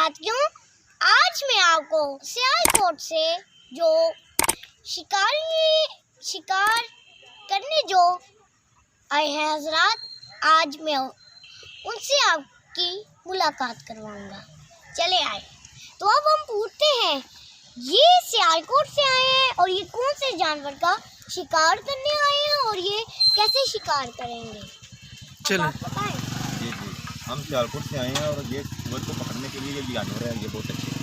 साथियों, आज मैं आपको सियालकोट से जो शिकार करने जो आए हैं हजरात, आज मैं उनसे आपकी मुलाकात करवाऊंगा। चले आए तो अब हम पूछते हैं, ये सियालकोट से आए हैं और ये कौन से जानवर का शिकार करने आए हैं और ये कैसे शिकार करेंगे, चलो आप बताएं। जी जी, हम सियालकोट से आए हैं और ये सूअर को पकड़ने के लिए ये जानवर है, ये बहुत अच्छे हैं।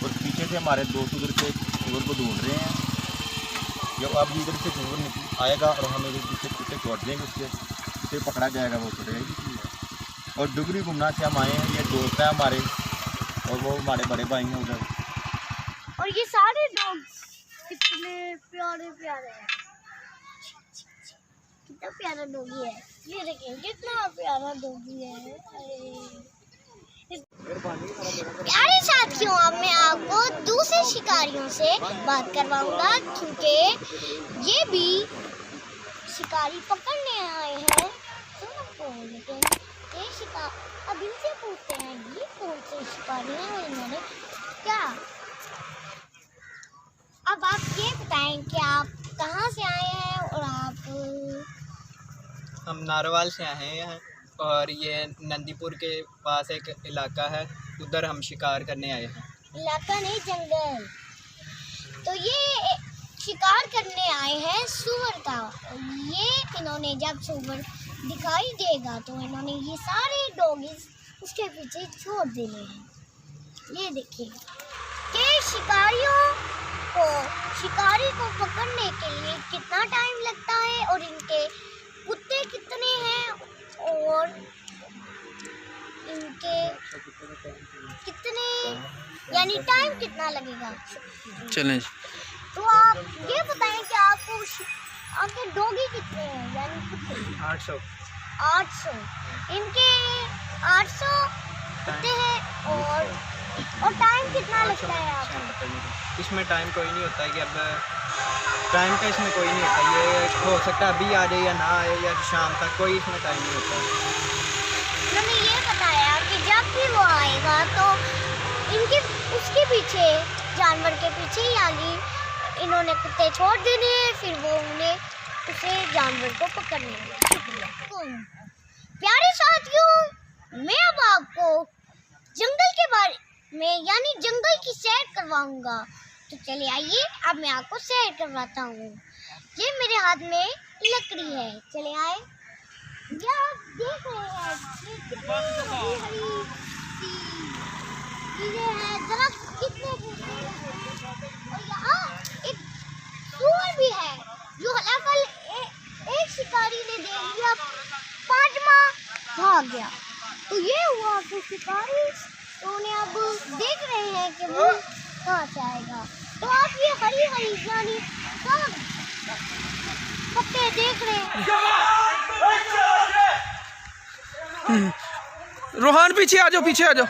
और पीछे से हमारे दोस्त उधर से सूअर को ढूंढ रहे हैं। जब अब इधर से सूअर आएगा और हम इधर पीछे पीछे छोड़ देंगे, उससे पकड़ा जाएगा, वो छुड़ेगा। और डुगरी घूमना से हम आए हैं, ये दोस्त हैं हमारे और वो हमारे बड़े भाई हैं उधर। और ये सारे डॉग कितने प्यारे प्यारे हैं, कितना प्यारा डॉगी है। ये देखिए कितना प्यारा डॉगी है। प्यारे साथियों, अब मैं आपको दूसरे शिकारियों से बात करवाऊंगा, क्योंकि ये भी शिकारी पकड़ने आए हैं। लेकिन ये शिकार, अब इनसे पूछते हैं ये कौन से शिकारी हैं और इन्होंने क्या। अब आप ये बताएं कि आप कहाँ से आए हैं और आप। हम नारोवाल से आए हैं और ये नंदीपुर के पास एक इलाका है, उधर हम शिकार करने आए हैं। इलाका नहीं, जंगल। तो ये शिकार करने आए हैं सूअर का। ये इन्होंने जब सूअर दिखाई देगा तो इन्होंने ये सारे डॉगीज उसके पीछे छोड़ देने हैं। ये देखिए कि शिकारी को पकड़ने के लिए कितना टाइम लगता है और इनके कुत्ते कितने हैं और इनके कितने, यानी टाइम कितना लगेगा। चलें तो आप ये बताएं कि आपके डॉगी कितने हैं, यानी कुत्ते 800 इनके 800 कुत्ते हैं। और टाइम कितना लगता है आपको? इसमें टाइम कोई नहीं होता है कि अब टाइम का इसमें कोई नहीं होता। ये हो सकता है अभी आ जाए या ना आए या शाम तक, कोई इसमें टाइम नहीं होता। उन्होंने ये बताया कि जब भी वो आएगा तो उसके पीछे, जानवर के पीछे, यानी इन्होंने कुत्ते छोड़ देने हैं, फिर वो उसे जानवर को पकड़ने। प्यारे साथियों, मैं अब आपको जंगल के बारे में, यानी जंगल की सैर करवाऊंगा। तो चलिए आइए, अब मैं आपको सैर करवाता हूँ। ये मेरे हाथ में लकड़ी है, चले आए। ये आप देख रहे हैं, ये कितनी हरी सी चीजें हैं, दरख्त कितने और यहाँ एक सूअर भी है जो कल एक शिकारी ने देख लिया, 5वां भाग गया। तो ये हुआ कि शिकारी तो उन्हें अब देख रहे हैं कि वो कहाँ से आएगा। तो आप ये हरी हरी यानी सब पत्ते देख रहे हैं। रोहान पीछे आ जाओ, पीछे आ जाओ।